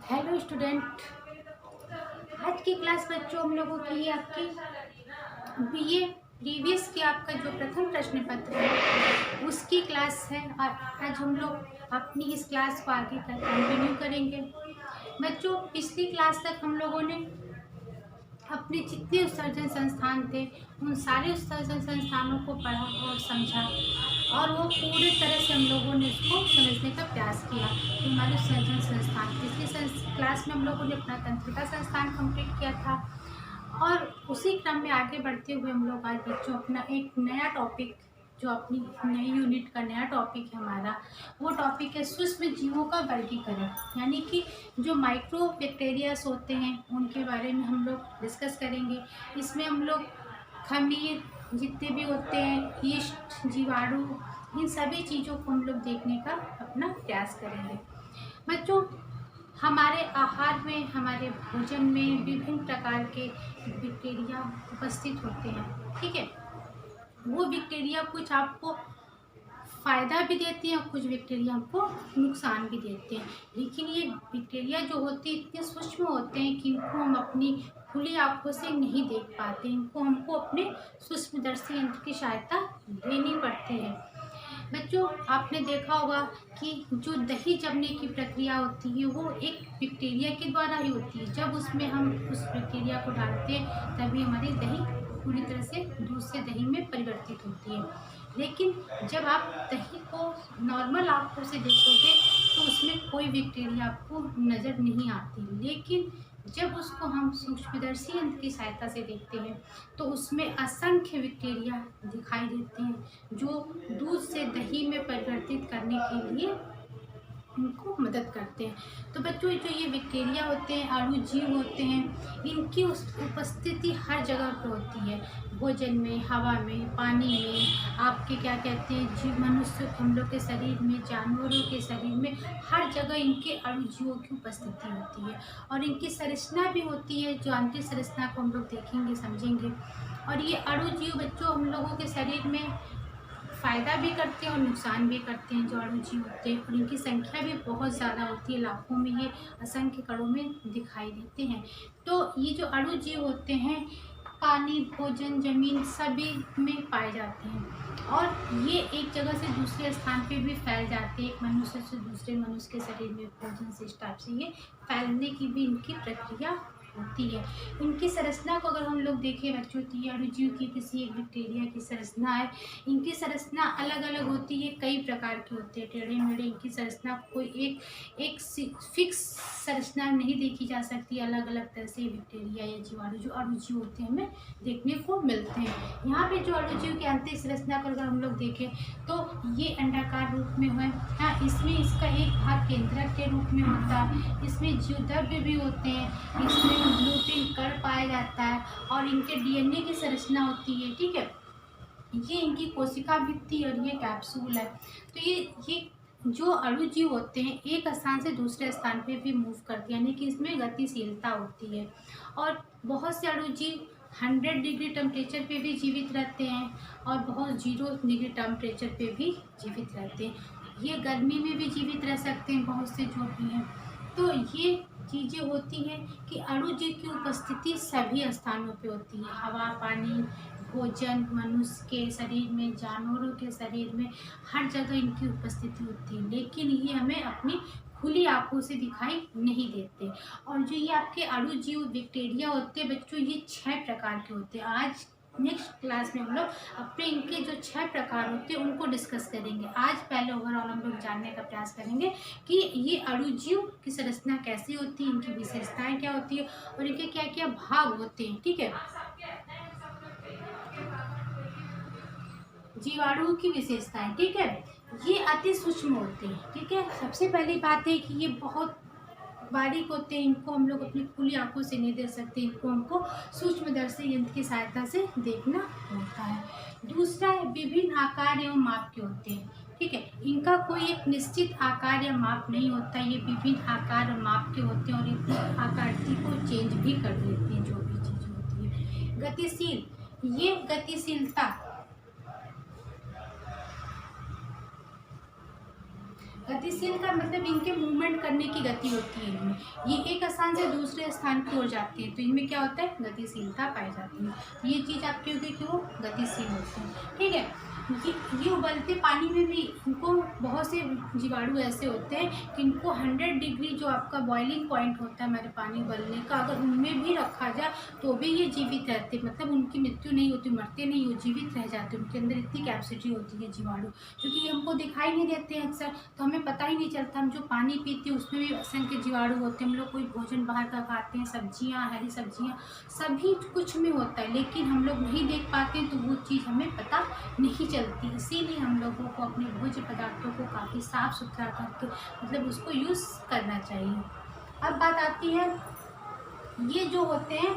Hello student. आज की class बच्चों हम लोगों की है आपकी बीए प्रीवियस के आपका जो प्रथम प्रश्न पत्र है उसकी क्लास है। और आज हम लोग अपनी इस क्लास को आगे कंटिन्यू करेंगे। बच्चों, पिछली क्लास तक हम लोगों ने अपने जितने उत्सर्जन संस्थान थे उन सारे उत्सर्जन संस्थानों को पढ़ा और समझा, और वो पूरी तरह से हम लोगों ने उसको समझने का प्रयास किया कि हमारे उत्सर्जन संस्थान। पिछली क्लास में हम लोगों ने अपना तंत्रिका संस्थान कंप्लीट किया था, और उसी क्रम में आगे बढ़ते हुए हम लोग आज बच्चों अपना एक नया टॉपिक, जो अपनी नई यूनिट का नया टॉपिक है हमारा, वो टॉपिक है सूक्ष्म जीवों का वर्गीकरण। यानी कि जो माइक्रो बैक्टीरियास होते हैं उनके बारे में हम लोग डिस्कस करेंगे। इसमें हम लोग खमीर जितने भी होते हैं, यीस्ट, जीवाणु, इन सभी चीज़ों को हम लोग देखने का अपना प्रयास करेंगे। बच्चों, हमारे आहार में, हमारे भोजन में विभिन्न प्रकार के बैक्टीरिया उपस्थित होते हैं। ठीक है, वो बैक्टीरिया कुछ आपको फ़ायदा भी देती हैं और कुछ बैक्टीरिया हमको नुकसान भी देते हैं। लेकिन ये बैक्टीरिया जो होते हैं इतने सूक्ष्म होते हैं कि इनको हम अपनी खुली आंखों से नहीं देख पाते। इनको हमको अपने सूक्ष्मदर्शी यंत्र की सहायता लेनी पड़ती है। बच्चों, आपने देखा होगा कि जो दही जमने की प्रक्रिया होती है वो एक बैक्टीरिया के द्वारा ही होती है। जब उसमें हम उस बैक्टीरिया को डालते हैं तभी हमारी दही पूरी तरह से दूध से दही में परिवर्तित होती है। लेकिन जब आप दही को नॉर्मल आँखों से देखोगे तो उसमें कोई बैक्टीरिया आपको नज़र नहीं आती। लेकिन जब उसको हम सूक्ष्मदर्शी यंत्र की सहायता से देखते हैं तो उसमें असंख्य बैक्टीरिया दिखाई देते हैं जो दूध से दही में परिवर्तित करने के लिए उनको मदद करते हैं। तो बच्चों, जो ये बैक्टीरिया होते हैं, अणुजीव होते हैं, इनकी उपस्थिति हर जगह पर होती है। भोजन में, हवा में, पानी में, आपके क्या कहते हैं जीव, मनुष्य, हम लोग के शरीर में, जानवरों के शरीर में, हर जगह इनके अणुजीवों की उपस्थिति होती है। और इनकी संरचना भी होती है, जो आंतरिक संरचना को हम लोग देखेंगे, समझेंगे। और ये अणुजीव बच्चों हम लोगों के शरीर में फ़ायदा भी करते हैं और नुकसान भी करते हैं। जो अणुजीव होते हैं और इनकी संख्या भी बहुत ज़्यादा होती है, लाखों में ये असंख्य कणों में दिखाई देते हैं। तो ये जो अणुजीव होते हैं पानी, भोजन, जमीन सभी में पाए जाते हैं, और ये एक जगह से दूसरे स्थान पे भी फैल जाते हैं। एक मनुष्य से दूसरे मनुष्य के शरीर में भोजन से इस टाइप से ये फैलने की भी इनकी प्रक्रिया होती है। इनकी संरचना को अगर हम लोग देखें बच्चों, तो ये अणुजीव की किसी एक बैक्टीरिया की संरचना है। इनकी संरचना अलग अलग होती है, कई प्रकार की होती है। टेढ़े मेढ़े इनकी संरचना कोई एक फिक्स संरचना नहीं देखी जा सकती। अलग अलग तरह से बैक्टीरिया या जीवाणु जो अणुजीव होते हैं हमें देखने को मिलते हैं। यहाँ पे जो अणुजीव की आंतरिक संरचना को अगर हम लोग देखें तो ये अंडाकार रूप में है। हाँ, इसमें इसका एक भाग केंद्रक के रूप में होता है। इसमें जीवद्रव्य भी होते हैं, इसमें ग्लूटेन कण पाया जाता है, और इनके डीएनए की संरचना होती है। ठीक है, ये इनकी कोशिका भित्ति और ये कैप्सूल है। तो ये जो अणुजीव होते हैं एक स्थान से दूसरे स्थान पे भी मूव करते हैं, यानी कि इसमें गतिशीलता होती है। और बहुत से अणुजीव 100 डिग्री टेम्परेचर पे भी जीवित रहते हैं, और बहुत 0 डिग्री टेम्परेचर पे भी जीवित रहते हैं। ये गर्मी में भी जीवित रह सकते हैं, बहुत से जो भी हैं। तो ये चीज़ें होती हैं कि अणुजीव की उपस्थिति सभी स्थानों पे होती है। हवा, पानी, भोजन, मनुष्य के शरीर में, जानवरों के शरीर में, हर जगह इनकी उपस्थिति होती है। लेकिन ये हमें अपनी खुली आंखों से दिखाई नहीं देते। और जो ये आपके अणुजीव बैक्टीरिया होते हैं बच्चों, ये 6 प्रकार के होते हैं। आज नेक्स्ट क्लास में हम लोग अपने इनके जो 6 प्रकार होते हैं उनको डिस्कस करेंगे। आज पहले ओवरऑल हम लोग जानने का प्रयास करेंगे कि ये अणुजीव की संरचना कैसी होती है, इनकी विशेषताएं क्या होती है, और इनके क्या क्या भाग होते हैं। ठीक है, जीवाणुओं की विशेषताएं। ठीक है, ये अति सूक्ष्म होते हैं। ठीक है, सबसे पहली बात है कि ये बहुत बारीक होते हैं, इनको हम लोग अपनी खुली आंखों से नहीं देख सकते, इनको हमको सूक्ष्मदर्शी यंत्र की सहायता से देखना होता है। दूसरा है विभिन्न आकार एवं माप के होते हैं। ठीक है, इनका कोई एक निश्चित आकार या माप नहीं होता, ये विभिन्न आकार और माप के होते हैं, और इनकी आकृति को चेंज भी कर देते हैं जो भी चीज़ होती है। गतिशील, ये गतिशीलता गतिशील का मतलब इनके मूवमेंट करने की गति होती है इनमें। ये एक स्थान से दूसरे स्थान की ओर जाते हैं, तो इनमें क्या होता है, गतिशीलता पाई जाती है। ये चीज़ आपकी होगी कि वो गतिशील होते हैं, ठीक है। ये उबलते पानी में भी इनको बहुत से जीवाणु ऐसे होते हैं कि इनको 100 डिग्री जो आपका बॉइलिंग पॉइंट होता है हमारे पानी उबलने का, अगर उनमें भी रखा जाए तो भी ये जीवित रहते, मतलब उनकी मृत्यु नहीं होती, मरते नहीं हो, जीवित रह जाते। उनके अंदर इतनी कैपेसिटी होती है जीवाणु, क्योंकि ये हमको दिखाई नहीं देते हैं अक्सर, तो हमें पता ही नहीं चलता। हम जो पानी पीते हैं उसमें भी असंख्य जीवाणु होते हैं। हम लोग कोई भोजन बाहर का खाते हैं, सब्जियाँ, हरी सब्जियाँ, सभी कुछ में होता है, लेकिन हम लोग नहीं देख पाते हैं, तो वो चीज़ हमें पता नहीं चलती। इसीलिए हम लोगों को अपने भोज्य पदार्थों को काफ़ी साफ़ सुथरा करके मतलब उसको यूज़ करना चाहिए। अब बात आती है, ये जो होते हैं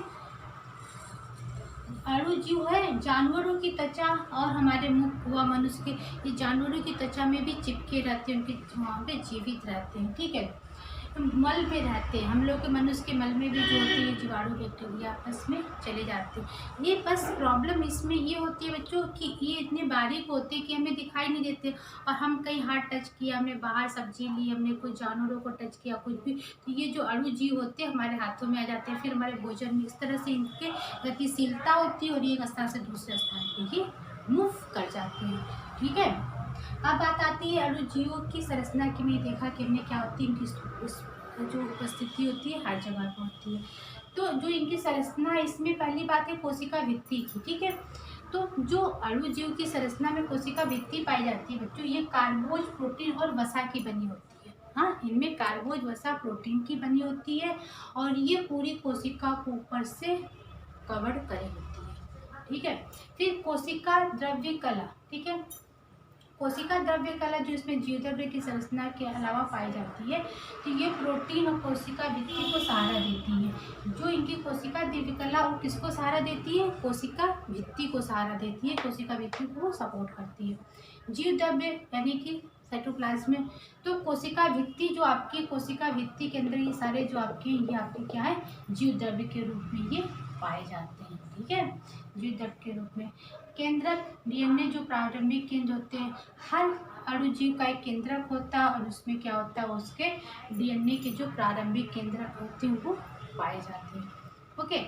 अणुजीव है, जानवरों की त्वचा और हमारे मुख व मनुष्य के, ये जानवरों की त्वचा में भी चिपके रहते हैं, उनके वहाँ पे जीवित रहते हैं, ठीक है। मल में रहते हैं, हम लोग के मनुष्य के मल में भी जो होती है जीवाणु बैक्टीरिया आपस में चले जाते हैं। ये बस प्रॉब्लम इसमें ये होती है बच्चों कि ये इतने बारीक होते हैं कि हमें दिखाई नहीं देते, और हम कहीं हाथ टच किया, हमने बाहर सब्जी ली, हमने कुछ जानवरों को टच किया, कुछ भी, तो ये जो अणुजीव होते हैं हमारे हाथों में आ जाते हैं, फिर हमारे भोजन में। इस तरह से इनके गतिशीलता होती है और ये एक स्थान से दूसरे स्थान पर ही मूव कर जाते हैं, ठीक है। अब बात आती है अणुजीवों की संरचना की। में देखा कि हमने क्या होती है, इनकी जो उपस्थिति होती है हर जगह पर होती है। तो जो इनकी संरचना है, इसमें पहली बात है कोशिका भित्ति की, ठीक है। तो जो अणुजीव की संरचना में कोशिका भित्ति पाई जाती है बच्चों, ये कार्बोज, प्रोटीन और वसा की बनी होती है। हाँ, इनमें कार्बोज, वसा, प्रोटीन की बनी होती है, और ये पूरी कोशिका को ऊपर से कवर करे होती है, ठीक है। फिर कोशिका द्रव्य कला, ठीक है। कोशिका द्रव्य कला जो इसमें जीवद्रव्य की संरचना के अलावा पाई जाती है, तो ये प्रोटीन और कोशिका भित्ति को सहारा देती है। जो इनकी कोशिका द्रव्य कला वो किसको सहारा देती है, कोशिका भित्ति को सहारा देती है, कोशिका भित्ति को सपोर्ट करती है। जीवद्रव्य यानी कि साइटोप्लाज्म, तो कोशिका भित्ति जो आपकी कोशिका भित्ति के अंदर ये सारे जो आपके ये आपके क्या है, जीवद्रव्य के रूप में ये पाए जाते हैं, ठीक है, जीवद्रव्य के रूप में। केंद्रक, डीएनए जो प्रारंभिक केंद्र होते हैं, हर अणुजीव का एक केंद्रक होता है, और उसमें क्या होता है, उसके डीएनए के जो प्रारंभिक केंद्रक होते हैं वो पाए जाते हैं, ओके।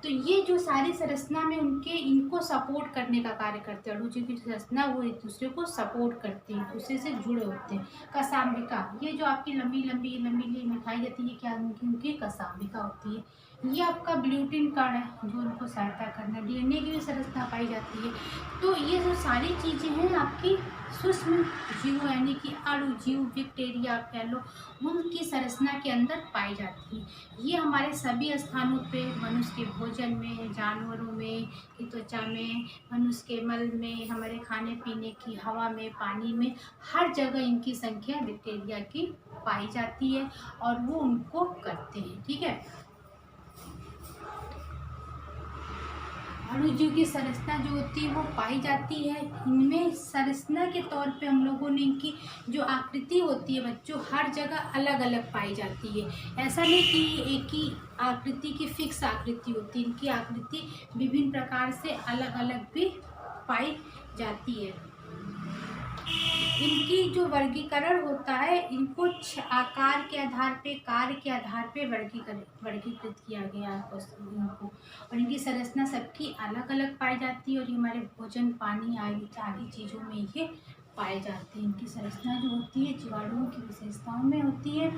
तो ये जो सारी संरचना में उनके इनको सपोर्ट करने का कार्य करते हैं। अणुजीव की संरचना वो एक दूसरे को सपोर्ट करते हैं, दूसरे से जुड़े होते हैं। कशाम्बिका, ये जो आपकी लंबी लंबी मिठाई जाती है, क्या उनकी कशाम्बिका होती है। ये आपका ब्लूटिन कण है जो उनको सहायता करना, डीएनए की भी संरचना पाई जाती है। तो ये जो सारी चीज़ें हैं आपकी सूक्ष्म जीव यानी कि अणुजीव, बैक्टीरिया कह लो, उनकी संरचना के अंदर पाई जाती है। ये हमारे सभी स्थानों पे, मनुष्य के भोजन में, जानवरों में की त्वचा में, मनुष्य के मल में, हमारे खाने पीने की हवा में, पानी में, हर जगह इनकी संख्या बैक्टीरिया की पाई जाती है, और वो उनको करते हैं, ठीक है। अणुजीव की संरचना जो होती है वो पाई जाती है। इनमें संरचना के तौर पे हम लोगों ने इनकी जो आकृति होती है बच्चों, हर जगह अलग अलग पाई जाती है। ऐसा नहीं कि एक ही आकृति की फिक्स आकृति होती है, इनकी आकृति विभिन्न प्रकार से अलग अलग भी पाई जाती है। इनकी जो वर्गीकरण होता है, इनको आकार के आधार पे, कार्य के आधार पे वर्गीकृत किया गया है इनको, और इनकी संरचना सबकी अलग अलग पाई जाती है, और ये हमारे भोजन, पानी आदि चीज़ों में ये पाए जाते हैं। इनकी संरचना जो होती है जीवाणुओं की विशेषताओं में होती है।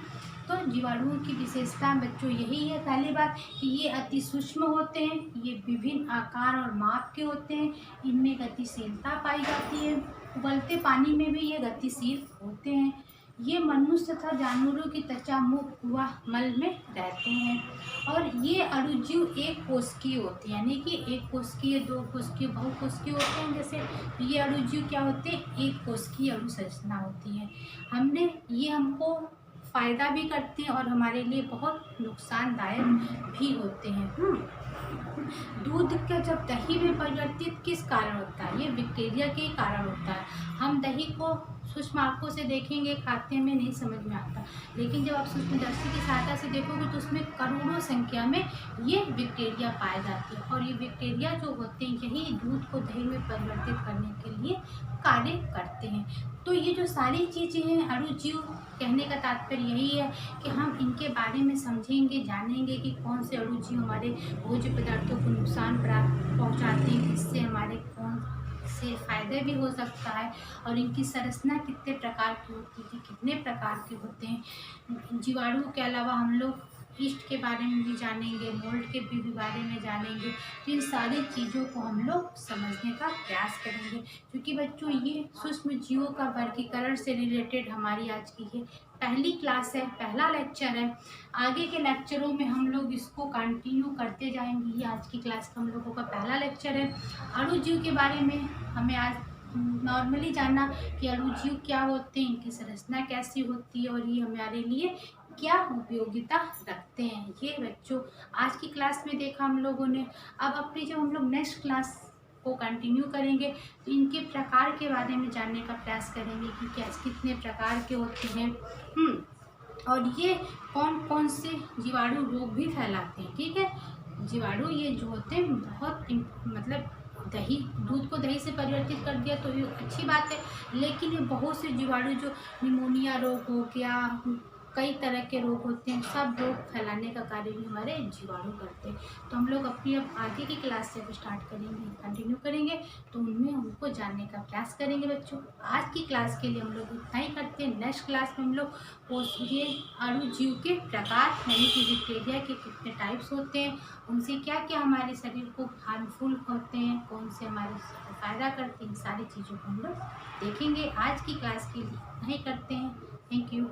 तो जीवाणुओं की विशेषता बच्चों यही है, पहली बात कि ये अति सूक्ष्म होते हैं, ये विभिन्न आकार और माप के होते हैं, इनमें गतिशीलता पाई जाती है, उबलते पानी में भी ये गतिशील होते हैं। ये मनुष्य तथा जानवरों की त्वचा, मुख व मल में रहते हैं, और ये अणुजीव एक कोशिकीय होते हैं, यानी कि एक कोशिकीय, दो कोशिकीय, बहुकोशिकीय होते हैं। जैसे ये अणुजीव क्या होते हैं, एक कोशिकीय अणुसंरचना होती है। हमको फ़ायदा भी करते हैं और हमारे लिए बहुत नुकसानदायक भी होते हैं। दूध का जब दही में परिवर्तित किस कारण होता है, ये बैक्टीरिया के कारण होता है। हम दही को सूक्ष्म आँखों से देखेंगे, खाते में नहीं समझ में आता, लेकिन जब आप सूक्ष्मदर्शी की सहायता से देखोगे तो उसमें करोड़ों संख्या में ये बैक्टीरिया पाए जाते हैं, और ये बैक्टीरिया जो होते हैं यही दूध को दही में परिवर्तित करने के लिए कार्य करते हैं। तो ये जो सारी चीज़ें हैं अणुजीव, कहने का तात्पर्य यही है कि हम इनके बारे में समझेंगे, जानेंगे कि कौन से अणुजीव हमारे भोज्य पदार्थों को नुकसान पहुंचाते हैं, इससे हमारे कौन से फायदे भी हो सकता है, और इनकी संरचना कितने प्रकार की होती है, कितने प्रकार के होते हैं। जीवाणु के अलावा हम लोग ईस्ट के बारे में भी जानेंगे, मोल्ड के भी बारे में जानेंगे। तो इन सारी चीज़ों को हम लोग समझने का प्रयास करेंगे, क्योंकि बच्चों ये सूक्ष्म जीवों का वर्गीकरण से रिलेटेड हमारी आज की ये पहली क्लास है, पहला लेक्चर है। आगे के लेक्चरों में हम लोग इसको कंटिन्यू करते जाएंगे। ये आज की क्लास का हम लोगों का पहला लेक्चर है। अणुजीव के बारे में हमें आज नॉर्मली जानना कि अणुजीव क्या होते हैं, इनकी संरचना कैसी होती है और ये हमारे लिए क्या उपयोगिता रखते हैं, ये बच्चों आज की क्लास में देखा हम लोगों ने। अब अपनी जब हम लोग नेक्स्ट क्लास को कंटिन्यू करेंगे तो इनके प्रकार के बारे में जानने का प्रयास करेंगे कि क्या कितने प्रकार के होते हैं, और ये कौन कौन से जीवाणु रोग भी फैलाते हैं। ठीक है, जीवाणु ये जो होते हैं बहुत मतलब दही, दूध को दही से परिवर्तित कर दिया तो ये अच्छी बात है, लेकिन ये बहुत से जीवाणु जो निमोनिया रोग हो गया, कई तरह के रोग होते हैं, सब रोग फैलाने का कार्य भी हमारे जीवाणु करते हैं। तो हम लोग अपनी अब आगे की क्लास से स्टार्ट करेंगे, कंटिन्यू करेंगे, तो उनमें हमको जानने का प्रयास करेंगे बच्चों। आज की क्लास के लिए हम लोग इतना ही करते हैं। नेक्स्ट क्लास में हम लोग ये अणुजीव के प्रकार यानी कि बैक्टीरिया के कितने टाइप्स होते हैं, उनसे क्या क्या हमारे शरीर को हार्मफुल होते हैं, कौन से हमारे फ़ायदा करते हैं, सारी चीज़ों को हम लोग देखेंगे। आज की क्लास के लिए इतना ही करते हैं। Thank you.